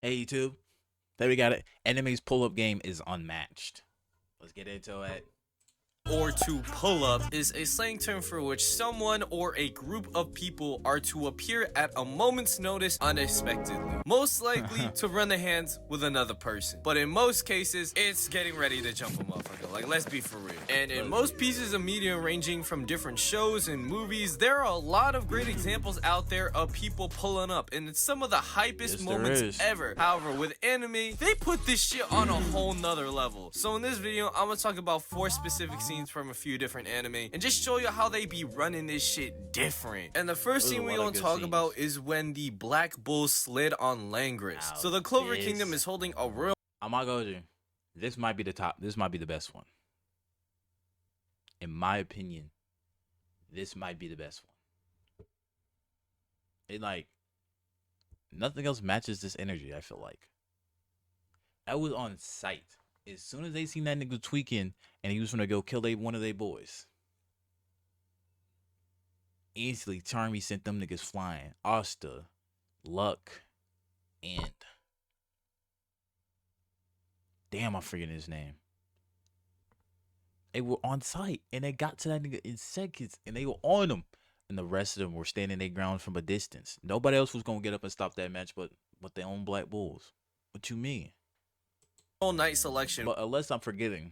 Hey YouTube, there we got it. Enemy's pull-up game is unmatched. Let's get into it. Or to pull up is a slang term for which someone or a group of people are to appear at a moment's notice unexpectedly. Most likely to run the hands with another person. But in most cases, it's getting ready to jump a motherfucker. Like, let's be for real. And in most pieces of media ranging from different shows and movies, there are a lot of great examples out there of people pulling up. And it's some of the hypest moments ever. However, with anime, they put this shit on a whole nother level. So in this video, I'm gonna talk about 4 specific scenes from a few different anime and just show you how they be running this shit different. And the first scene we gonna talk about is when the Black Bull slid on Langris. So the Clover Kingdom is holding a real I'm gonna go with you. This might be the top. This might be the best one. In my opinion, this might be the best one. It like nothing else matches this energy, I feel like. I was on sight. As soon as they seen that nigga tweaking and he was gonna go kill one of their boys, instantly Charmy sent them niggas flying. Asta, Luck, and damn, I'm forgetting his name. They were on sight and they got to that nigga in seconds and they were on him. And the rest of them were standing their ground from a distance. Nobody else was gonna get up and stop that match but their own Black Bulls. What you mean? night selection. But unless I'm forgetting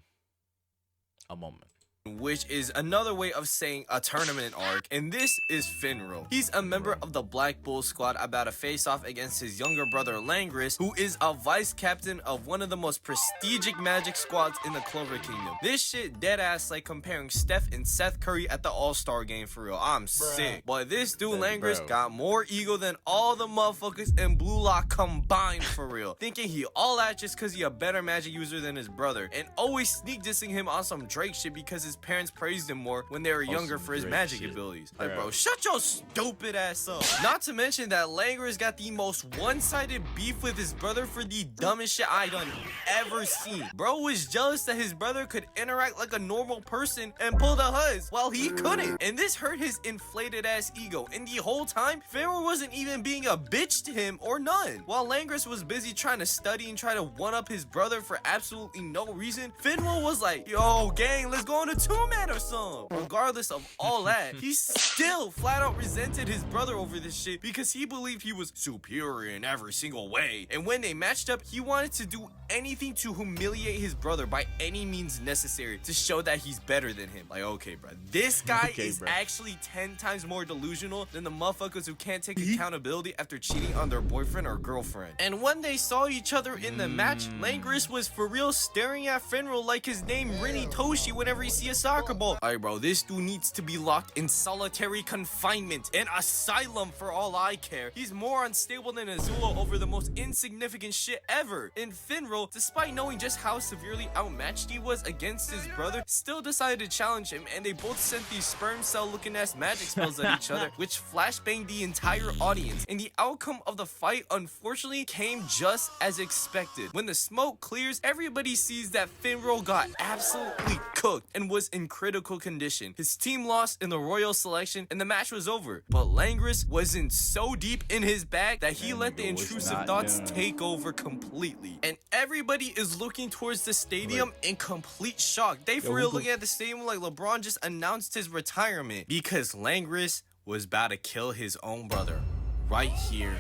a moment. Which is another way of saying a tournament arc, and this is Finro. He's a member of the Black Bull squad about to face off against his younger brother Langris, who is a vice captain of one of the most prestigious magic squads in the Clover Kingdom. This shit dead ass like comparing Steph and Seth Curry at the All-Star game for real. I'm sick. But this dude Langris got more ego than all the motherfuckers in Blue Lock combined for real. Thinking he all that just cause he a better magic user than his brother, and always sneak dissing him on some Drake shit because his parents praised him more when they were younger for his magic abilities. Like, bro, shut your stupid ass up. Not to mention that Langris got the most one-sided beef with his brother for the dumbest shit I done ever seen. Bro was jealous that his brother could interact like a normal person and pull the huzz while he couldn't. And this hurt his inflated ass ego. And the whole time, Pharaoh wasn't even being a bitch to him or none. While Langris was busy trying to study and try to one-up his brother for absolutely no reason, Finwell was like, yo, gang, let's go on a two-man or something. Regardless of all that, he still flat out resented his brother over this shit because he believed he was superior in every single way. And when they matched up, he wanted to do anything to humiliate his brother by any means necessary to show that he's better than him. Like, okay, bro, this guy is actually 10 times more delusional than the motherfuckers who can't take accountability after cheating on their boyfriend or girlfriend. And when they saw each other in the match, Langris was for real staring at Finro like his name Rini Toshi whenever he see a soccer ball. Alright, bro, this dude needs to be locked in solitary confinement, an asylum for all I care. He's more unstable than Azula over the most insignificant shit ever. And Finro, despite knowing just how severely outmatched he was against his brother, still decided to challenge him, and they both sent these sperm cell looking ass magic spells at each other, which flashbanged the entire audience. And the outcome of the fight, unfortunately, came just as expected. When the smoke clears, everybody sees that Finro got absolutely cooked and was in critical condition. His team lost in the royal selection and the match was over. But Langris was in so deep in his bag that he let the intrusive thoughts take over completely. And everybody is looking towards the stadium in complete shock. They for real looking at the stadium like LeBron just announced his retirement because Langris was about to kill his own brother right here,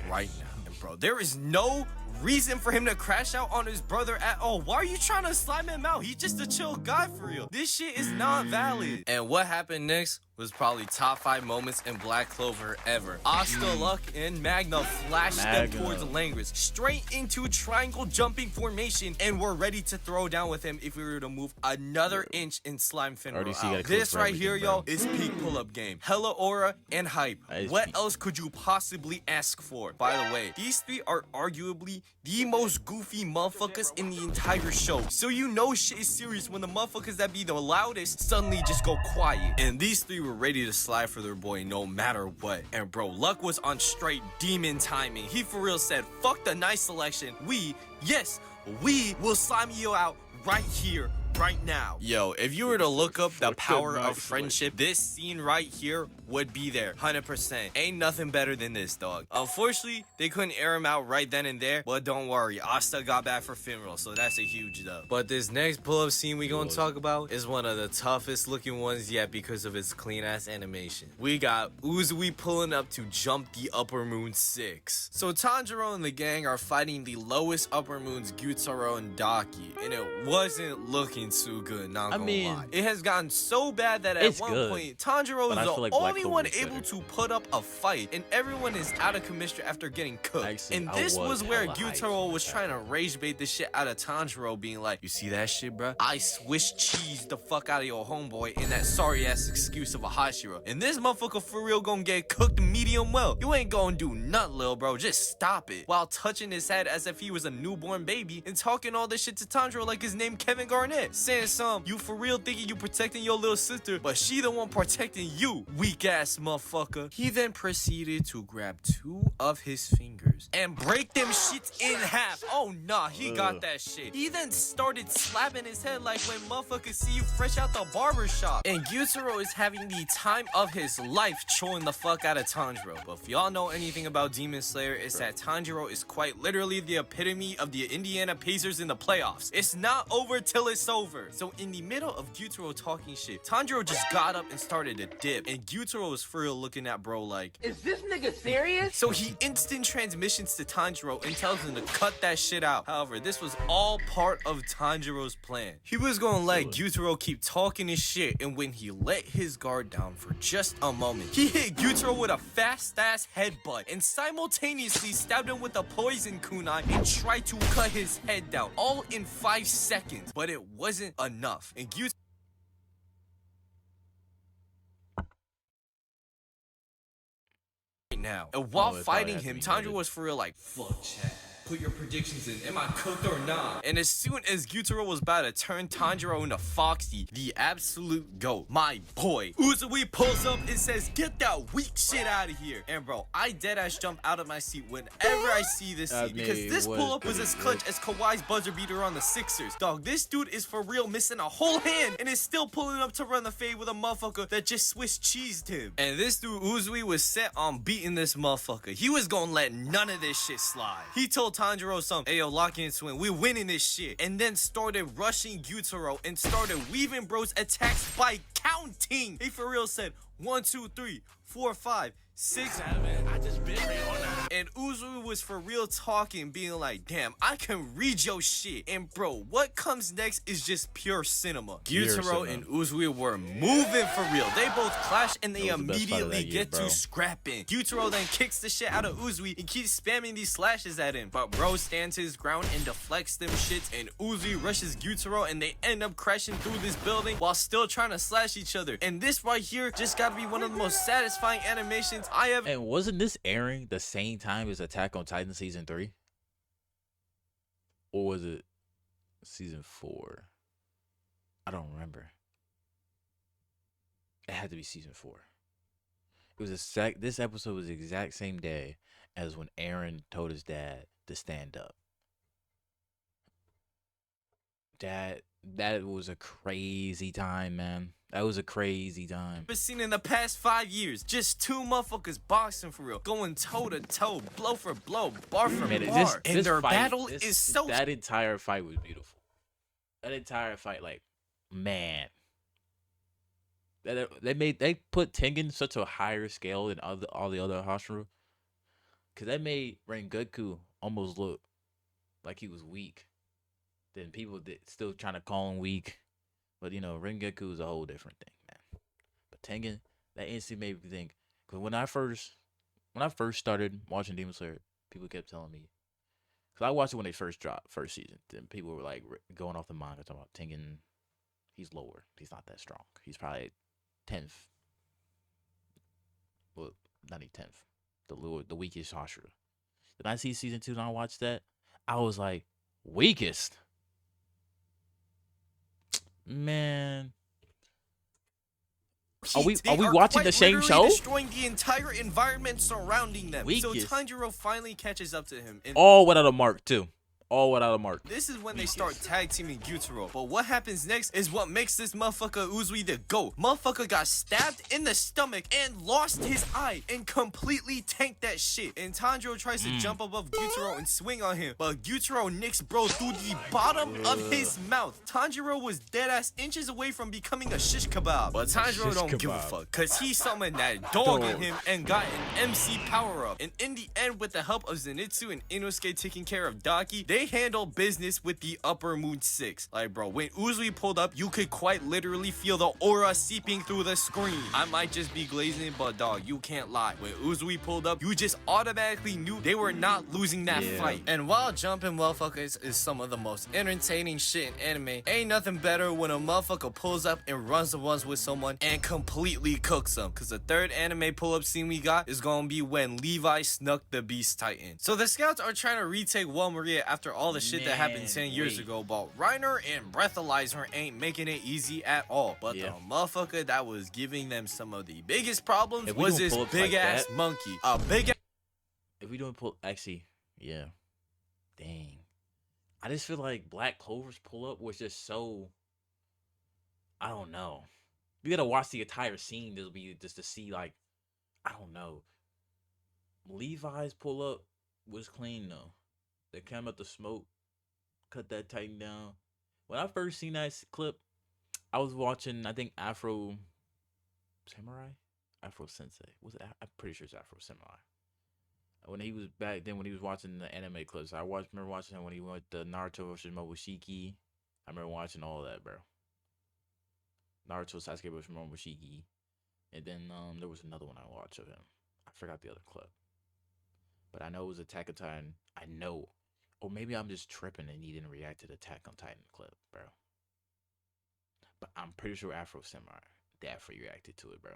right now. And bro, there is no reason for him to crash out on his brother at all. Why are you trying to slime him out? He's just a chill guy for real. This shit is not valid. And what happened next was probably top 5 moments in Black Clover ever. Asta, Luck, and Magna flashed them towards Langris, straight into triangle jumping formation, and we're ready to throw down with him if we were to move another inch and slime Finro out. This right here, y'all, is peak pull-up game. Hella aura and hype. What else could you possibly ask for? By the way, these 3 are arguably the most goofy motherfuckers in the entire show. So you know shit is serious when the motherfuckers that be the loudest suddenly just go quiet. And these 3 were ready to slide for their boy no matter what. And bro, Luck was on straight demon timing. He for real said, fuck the night selection. We will slime you out right here, right now. Yo, if you were to look up the power of friendship, this scene right here would be there, 100%. Ain't nothing better than this, dog. Unfortunately, they couldn't air him out right then and there, but don't worry, Asta got back for funeral, so that's a huge dub. But this next pull-up scene we gonna talk about is one of the toughest looking ones yet because of its clean-ass animation. We got Uzui pulling up to jump the Upper Moon 6. So Tanjiro and the gang are fighting the lowest Upper Moons, Gyutaro and Daki, and it wasn't looking too good, not gonna lie. It has gotten so bad that at one point, Tanjiro is the only one able to put up a fight, and everyone is out of commission after getting cooked. Actually, and this was where Gyutaro was trying to rage bait the shit out of Tanjiro, being like, you see that shit, bruh? I Swiss cheese the fuck out of your homeboy in that sorry ass excuse of a Hashira. And this motherfucker for real gonna get cooked medium well. You ain't gonna do nothing, lil bro, just stop it. While touching his head as if he was a newborn baby and talking all this shit to Tanjiro like his name Kevin Garnett. Saying some, you for real thinking you protecting your little sister, but she the one protecting you, weak ass motherfucker. He then proceeded to grab 2 of his fingers and break them shits in half. Oh nah, he got that shit. He then started slapping his head like when motherfuckers see you fresh out the barber shop. And Gyutaro is having the time of his life trolling the fuck out of Tanjiro. But if y'all know anything about Demon Slayer, it's that Tanjiro is quite literally the epitome of the Indiana Pacers in the playoffs. It's not over till it's over. So in the middle of Gyutaro talking shit, Tanjiro just got up and started to dip. And Gyutaro was for real looking at bro like, is this nigga serious? So he instant transmissions to Tanjiro and tells him to cut that shit out. However, this was all part of Tanjiro's plan. He was gonna let Gyutaro keep talking his shit, and when he let his guard down for just a moment, he hit Gyutaro with a fast-ass headbutt and simultaneously stabbed him with a poison kunai and tried to cut his head down, all in 5 seconds. But it wasn't enough, and Gyutaro now. And while fighting him, Tanjiro was for real like, fuck chat. Put your predictions in. Am I cooked or not? And as soon as Gyutaro was about to turn Tanjiro into Foxy, the absolute GOAT, my boy, Uzui pulls up and says, get that weak shit out of here. And bro, I deadass jump out of my seat whenever I see this scene, because this pull-up was as clutch as Kawhi's buzzer beater on the Sixers. Dog, this dude is for real missing a whole hand and is still pulling up to run the fade with a motherfucker that just Swiss cheesed him. And this dude Uzui was set on beating this motherfucker. He was gonna let none of this shit slide. He told Tanjiro something, hey yo, lock in swing, we winning this shit. And then started rushing Gyutaro and started weaving bro's attacks by counting. He for real said 1, 2, 3, 4, 5, 6, 7. I just been real on that. And Uzui was for real talking, being like, damn, I can read your shit. And bro, what comes next is just pure cinema. Gyutaro and Uzui were moving for real. They both clash and they immediately get to scrapping. Gyutaro then kicks the shit out of Uzui and keeps spamming these slashes at him. But bro stands his ground and deflects them shits, and Uzui rushes Gyutaro and they end up crashing through this building while still trying to slash each other. And this right here just gotta be one of the most satisfying animations I have. And wasn't this airing the same time as Attack on Titan season 3? Or was it season 4? I don't remember. It had to be season 4. It was this episode was the exact same day as when Aaron told his dad to stand up. That was a crazy time, man. That was a crazy time. Been seen in the past 5 years. Just 2 motherfuckers boxing for real, going toe to toe, blow for blow, bar for bar. And their battle is so. That entire fight was beautiful. That entire fight, like, man. They put Tengen such a higher scale than all the other Hashira, cause that made Rengoku almost look like he was weak. Then people still trying to call him weak. But, you know, Rengoku is a whole different thing, man. But Tengen, that instantly made me think. Because when I first started watching Demon Slayer, people kept telling me. Because I watched it when they first dropped, first season. Then people were, like, going off the manga, talking about Tengen. He's lower. He's not that strong. He's probably 10th. Well, not even 10th. The weakest Hashira. Then I see season 2 and I watched that. I was like, weakest? Man, are we watching the same show? Destroying the entire environment surrounding them. So Tanjiro finally catches up to him. All without a mark too. all without a mark. This is when they start tag teaming Gyutaro. But what happens next is what makes this motherfucker Uzui the GOAT. Motherfucker got stabbed in the stomach and lost his eye and completely tanked that shit. And Tanjiro tries to jump above Gyutaro and swing on him, but Gyutaro nicks bro through the bottom of his mouth. Tanjiro was dead ass inches away from becoming a shish kebab. But Tanjiro don't give a fuck, cause he summoned that dog in him and got an MC power up. And in the end, with the help of Zenitsu and Inosuke taking care of Daki, they handle business with the Upper Moon 6. Like bro, when Uzui pulled up, you could quite literally feel the aura seeping through the screen. I might just be glazing, but dog, you can't lie. When Uzui pulled up, you just automatically knew they were not losing that fight. And while jumping motherfuckers is some of the most entertaining shit in anime, ain't nothing better when a motherfucker pulls up and runs the ones with someone and completely cooks them. Cause the third anime pull-up scene we got is gonna be when Levi snuck the Beast Titan. So the scouts are trying to retake Wall Maria after all the shit that happened 10 years ago, but Reiner and Breathalyzer ain't making it easy at all. But the motherfucker that was giving them some of the biggest problems was this big ass monkey. A big ass. If we don't pull, actually, yeah. Dang. I just feel like Black Clover's pull-up was just so, I don't know. You gotta watch the entire scene just to see, like, I don't know. Levi's pull-up was clean though. They came out the smoke, cut that Titan down. When I first seen that clip, I was watching, I think, Afro Samurai? Afro Sensei. Was it? I'm pretty sure it's Afro Samurai. When he was back then, when he was watching the anime clips, remember watching him when he went to Naruto versus Momoshiki. I remember watching all that, bro. Naruto Sasuke versus Momoshiki. And then there was another one I watched of him. I forgot the other clip. But I know it was Attack on Titan. I know. Or maybe I'm just tripping and he didn't react to the Attack on Titan clip, bro. But I'm pretty sure Afro Samurai definitely reacted to it, bro.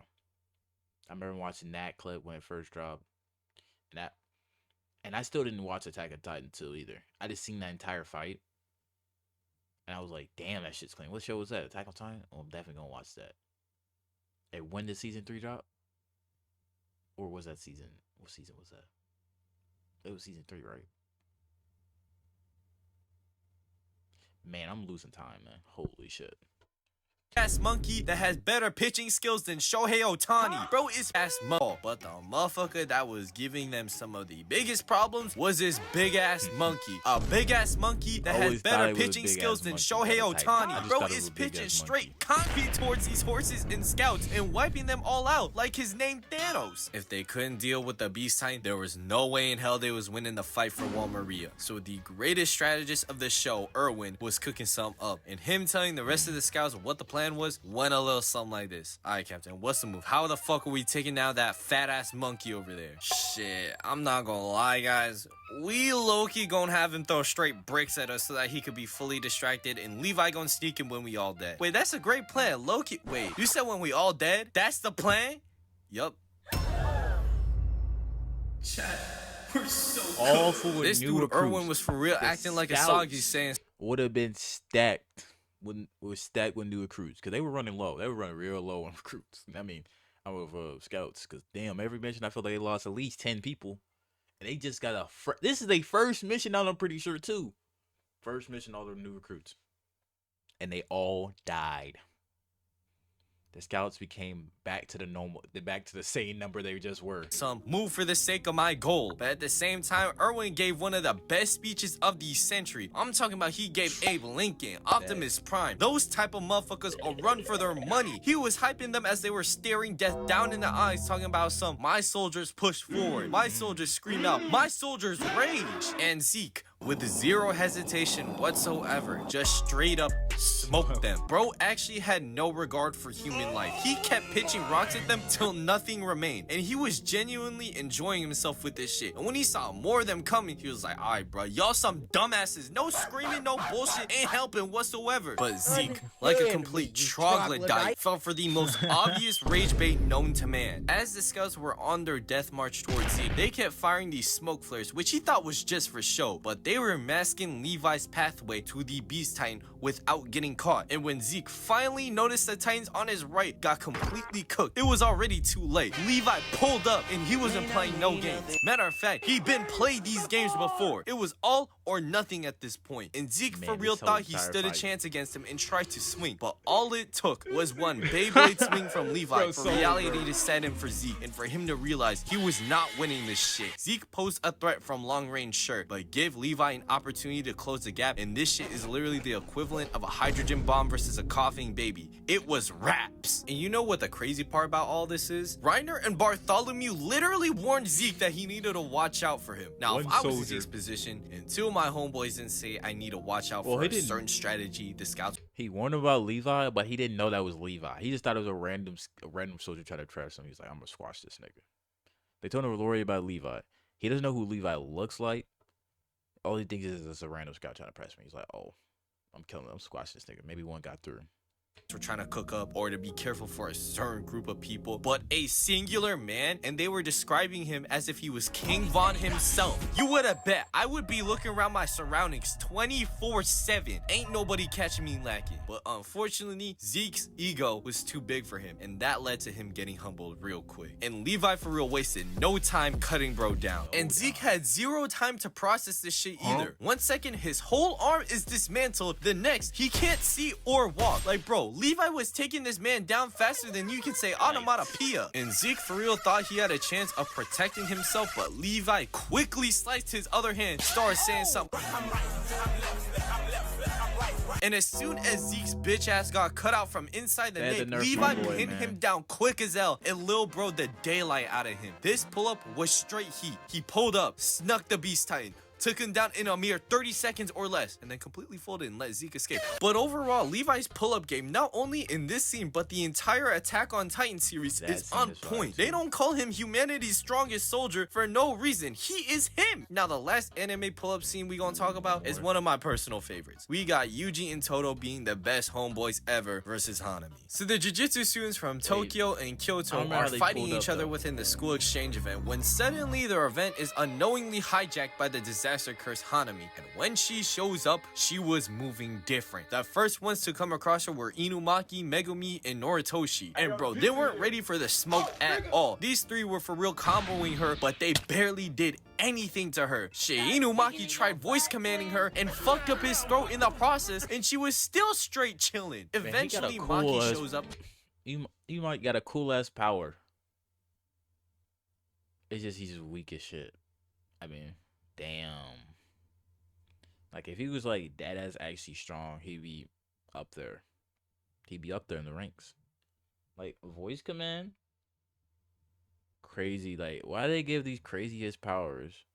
I remember watching that clip when it first dropped. And I still didn't watch Attack on Titan 2 either. I just seen that entire fight. And I was like, damn, that shit's clean. What show was that? Attack on Titan? Oh, I'm definitely gonna watch that. Hey, when did season 3 drop? Or was that season? What season was that? It was season 3, right? Man, I'm losing time, man. Holy shit. Ass monkey that has better pitching skills than Shohei Ohtani. Bro is ass mo. But the motherfucker that was giving them some of the biggest problems was this big ass monkey. A big ass monkey that has better pitching skills than Shohei Ohtani. Bro is pitching straight concrete towards these horses and scouts and wiping them all out like his name Thanos. If they couldn't deal with the Beast Titan, there was no way in hell they was winning the fight for Wall Maria. So the greatest strategist of the show, Erwin, was cooking some up. And him telling the rest of the scouts what the plan went a little something like this. Alright, Captain, what's the move? How the fuck are we taking down that fat ass monkey over there? Shit, I'm not gonna lie, guys. We low-key gonna have him throw straight bricks at us so that he could be fully distracted, and Levi gonna sneak him when we all dead. Wait, that's a great plan. Low-key. Wait, you said when we all dead? That's the plan? Yup. Chat, we're so awful with this new dude recruits. Erwin was for real acting like a Sagi saying would have been stacked when was stacked with new recruits because they were running low. They were running real low on recruits. I mean, I'm with scouts because damn, every mission I feel like they lost at least 10 people, and they just got this is their first mission out. I'm pretty sure too. First mission, all the new recruits, and they all died. The scouts became back to the same number they just were. Some move for the sake of my goal. But at the same time, Erwin gave one of the best speeches of the century. I'm talking about he gave Abe Lincoln, Optimus Prime. Those type of motherfuckers will run for their money. He was hyping them as they were staring death down in the eyes, talking about some, my soldiers push forward. My soldiers scream out. My soldiers rage. And Zeke, with zero hesitation whatsoever, just straight up smoked them. Bro actually had no regard for human life. He kept pitching rocks at them till nothing remained, and he was genuinely enjoying himself with this shit. And when he saw more of them coming, he was like, alright bro, y'all some dumbasses. No screaming, no bullshit, ain't helping whatsoever. But Zeke, like a complete troglodyte, fell for the most obvious rage bait known to man. As the scouts were on their death march towards Zeke, they kept firing these smoke flares, which he thought was just for show, but they were masking Levi's pathway to the Beast Titan without getting caught. And when Zeke finally noticed the Titans on his right got completely already cooked. It was already too late. Levi pulled up and he wasn't playing no games. Matter of fact, he'd been played these games before. It was all or nothing at this point. And Zeke for real thought he stood a chance against him and tried to swing. But all it took was one Beyblade swing from Levi for reality to set in for Zeke and for him to realize he was not winning this shit. Zeke posed a threat from long range, sure, but give Levi an opportunity to close the gap, and this shit is literally the equivalent of a hydrogen bomb versus a coughing baby. It was raps. And you know what the crazy part about all this is? Reiner and Bartholomew literally warned Zeke that he needed to watch out for him. Now, if I was in Zeke's position, and two of my homeboys didn't say I need to watch out for a certain strategy, the scouts. He warned about Levi, but he didn't know that was Levi. He just thought it was a random soldier trying to trash him. He's like, I'm gonna squash this nigga. They told him to worry about Levi. He doesn't know who Levi looks like. All he thinks is it's a random scout trying to press me. He's like, oh, I'm killing him. I'm squashing this nigga. Maybe one got through. Were trying to cook up or to be careful for a certain group of people, but a singular man, and they were describing him as if he was King Von himself. You would have bet I would be looking around my surroundings 24/7. Ain't nobody catching me lacking. But unfortunately, Zeke's ego was too big for him, and that led to him getting humbled real quick. And Levi for real wasted no time cutting bro down. And Zeke had zero time to process this shit either. 1 second, his whole arm is dismantled. The next, he can't see or walk. Like, bro, Levi was taking this man down faster than you can say onomatopoeia. And Zeke for real thought he had a chance of protecting himself, but Levi quickly sliced his other hand, started saying something. And as soon as Zeke's bitch ass got cut out from inside the net, Levi pinned him down quick as hell and lil bro the daylight out of him. This pull-up was straight heat. He pulled up, snuck the Beast Titan, took him down in a mere 30 seconds or less, and then completely folded and let Zeke escape. But overall, Levi's pull-up game, not only in this scene, but the entire Attack on Titan series is on point. They don't call him humanity's strongest soldier for no reason. He is him. Now, the last anime pull-up scene we gonna talk about is one of my personal favorites. We got Yuji and Toto being the best homeboys ever versus Hanami. So the jiu-jitsu students from Tokyo and Kyoto are fighting each other within the school exchange event when suddenly their event is unknowingly hijacked by the disaster curse Hanami, and when she shows up, she was moving different. The first ones to come across her were Inumaki, Megumi, and Noritoshi, and bro, they weren't ready for the smoke at all. These three were for real comboing her, but they barely did anything to her. Shit, Inumaki tried voice commanding her and fucked up his throat in the process, and she was still straight chilling. Eventually, Maki shows up. You might got a cool ass power. It's just he's just weak as shit. I mean, damn. Like, if he was like that as actually strong, he'd be up there. He'd be up there in the ranks. Like, voice command? Crazy. Like, why do they give these craziest powers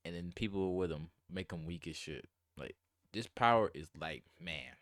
and then people with them make them weak as shit? Like, this power is like, man.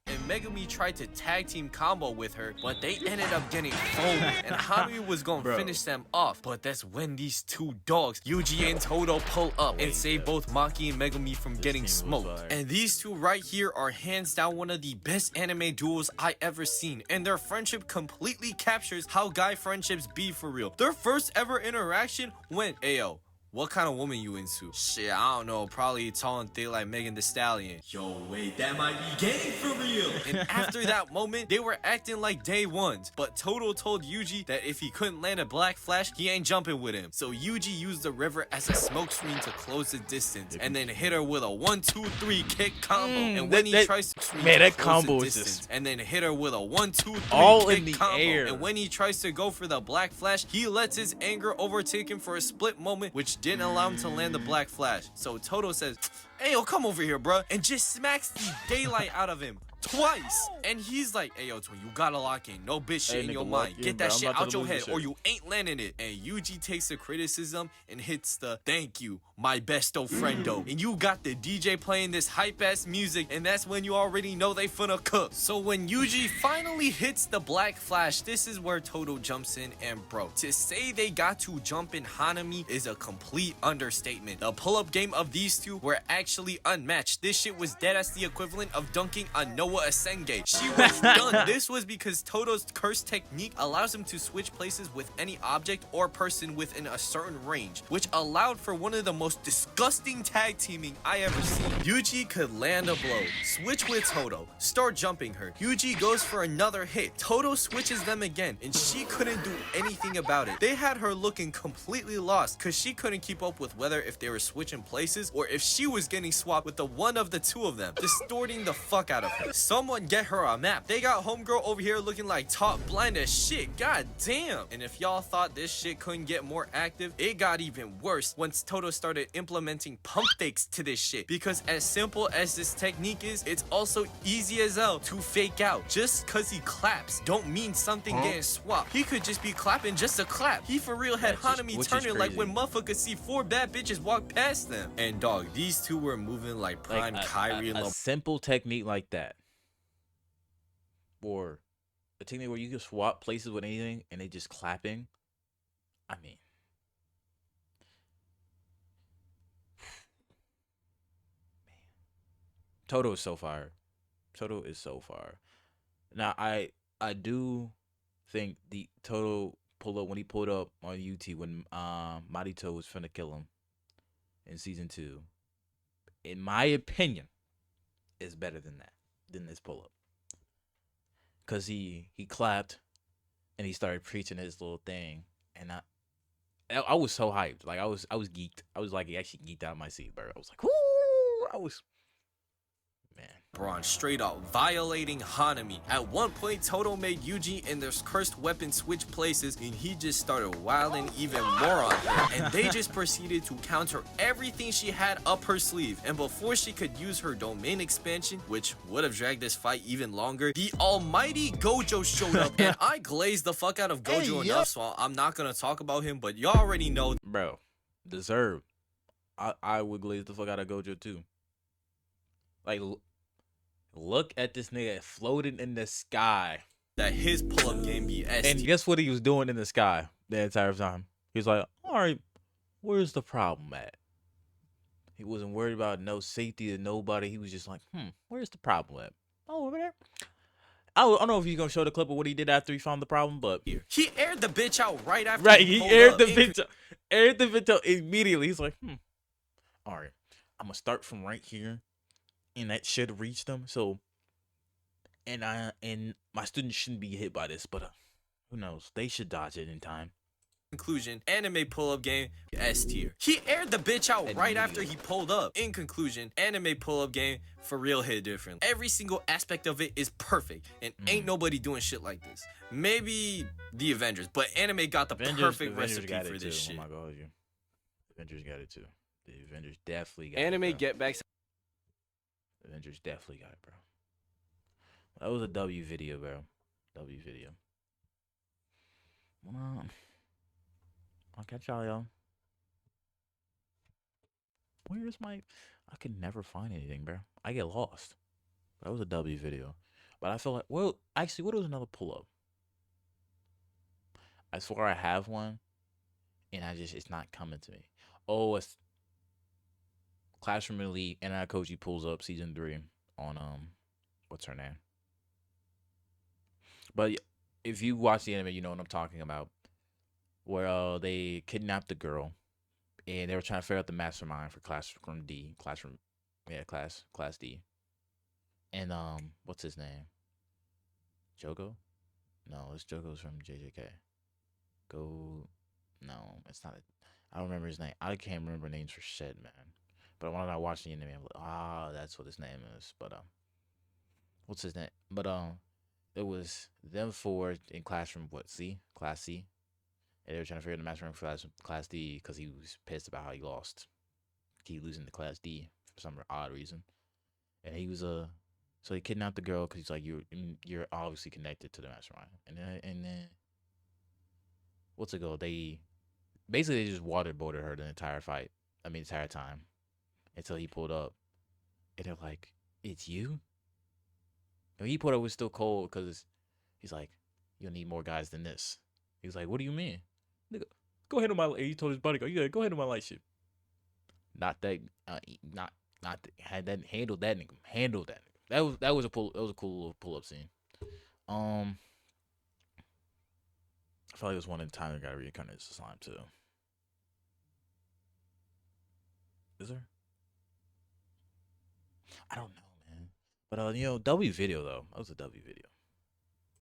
And Megumi tried to tag team combo with her, but they ended up getting folded, and Hanami was gonna finish them off. But that's when these two dogs, Yuji and Toto, pull up and save both Maki and Megumi from getting smoked. And these two right here are hands down one of the best anime duos I ever seen, and their friendship completely captures how guy friendships be for real. Their first ever interaction went, ayo, what kind of woman you into? Shit, I don't know. Probably tall and thick like Megan Thee Stallion. Yo, wait, that might be gay for real. And after that moment, they were acting like day ones. But Toto told Yuji that if he couldn't land a black flash, he ain't jumping with him. So Yuji used the river as a smoke screen to close the distance, and then hit her with a 1-2-3 kick combo. And when he tries to that combo is just, and then hit her with a 1-2-3 all kick in the combo. air. And when he tries to go for the black flash, he lets his anger overtake him for a split moment, which didn't allow him to land the black flash. So Toto says, hey, yo, come over here, bruh, and just smacks the daylight out of him twice. And he's like, hey, yo, twin, you gotta lock in. No bitch shit in your mind. Get that shit out your head or you ain't landing it. And Yuji takes the criticism and hits the thank you, my besto friendo. And you got the DJ playing this hype ass music, and that's when you already know they finna cook. So when Yuji finally hits the black flash, this is where Toto jumps in, and bro, to say they got to jump in Hanami is a complete understatement. The pull-up game of these two were actually unmatched. This shit was dead as the equivalent of dunking on Noah Asenge. She was done. This was because Toto's curse technique allows him to switch places with any object or person within a certain range, which allowed for one of the most most disgusting tag teaming I ever seen. Yuji could land a blow, switch with Toto, start jumping her. Yuji goes for another hit. Toto switches them again, and she couldn't do anything about it. They had her looking completely lost because she couldn't keep up with whether if they were switching places or if she was getting swapped with the one of the two of them, distorting the fuck out of her. Someone get her a map. They got homegirl over here looking like top blind as shit. God damn. And if y'all thought this shit couldn't get more active, it got even worse once Toto started implementing pump fakes to this shit. Because as simple as this technique is, it's also easy as hell to fake out. Just cause he claps don't mean something getting swapped. He could just be clapping just to clap. He for real had Hanami turning like when motherfuckers see 4 bad bitches walk past them. And dog, these two were moving like prime Kyrie and a simple technique like that, or a technique where you can swap places with anything and they just clapping. I mean, man, Toto is so fire. Toto is so fire. Now I do think the Toto pull up when he pulled up on UT when Marito was finna kill him in season 2. In my opinion, is better than this pull up. Cause he clapped and he started preaching his little thing, and I was so hyped. Like I was geeked. I was like actually geeked out of my seat, bro. I was like, whoo! I was, man. Braun straight up violating Hanami. At one point, Toto made Yuji and their cursed weapon switch places, and he just started wilding even more on her. And they just proceeded to counter everything she had up her sleeve. And before she could use her domain expansion, which would have dragged this fight even longer, the almighty Gojo showed up. And I glazed the fuck out of Gojo enough, so I'm not gonna talk about him, but y'all already know. Bro, deserved. I would glaze the fuck out of Gojo too. Like, look at this nigga floating in the sky. That his pull-up game be S. And guess what he was doing in the sky the entire time? He was like, all right, where's the problem at? He wasn't worried about no safety to nobody. He was just like, where's the problem at? Oh, over there. I don't know if he's going to show the clip of what he did after he found the problem, but... He aired the bitch out right after he aired the bitch out. Aired the bitch out immediately. He's like, all right, I'm going to start from right here. And that should reach them. So, and my students shouldn't be hit by this, but who knows? They should dodge it in time. Conclusion, anime pull-up game S tier. He aired the bitch out right after he pulled up. In conclusion, anime pull-up game for real hit different. Every single aspect of it is perfect, and ain't nobody doing shit like this. Maybe the Avengers, but anime got the perfect recipe for this shit. Oh my god, Avengers got it too. The Avengers definitely got anime it. get back. Avengers definitely got it, bro. That was a W video, bro. W video. Well, I'll catch y'all. Where's my... I could never find anything, bro. I get lost. That was a W video. But I feel like... Well, actually, what was another pull-up? I swear I have one. And it's not coming to me. Oh, it's... Classroom Elite, and Koji pulls up season 3 on what's her name? But if you watch the anime, you know what I'm talking about. Where they kidnapped the girl, and they were trying to figure out the mastermind for classroom D, class D. And what's his name? Jogo? No, it's Jogo's from JJK. No, it's not. I don't remember his name. I can't remember names for shit, man. But when I watched the anime, I'm like, that's what his name is. But what's his name? But it was them 4 in classroom class C, and they were trying to figure out the mastermind for class D because he was pissed about how he lost. He losing to class D for some odd reason, and he was so he kidnapped the girl because he's like, you're obviously connected to the mastermind, and then what's it called? They just waterboarded her the entire fight. I mean, the entire time. Until he pulled up, and they're like, "It's you." And he pulled up was still cold because he's like, "You'll need more guys than this." He was like, "What do you mean?" Nigga, go ahead on my. He told his bodyguard, "You gotta go ahead on my light ship." Not that, had that handled that nigga. Handled that nigga. That was a cool little pull up scene. I felt like it was one in time that got reincarnated as slime too. Is there? I don't know, man. But W video though. That was a W video.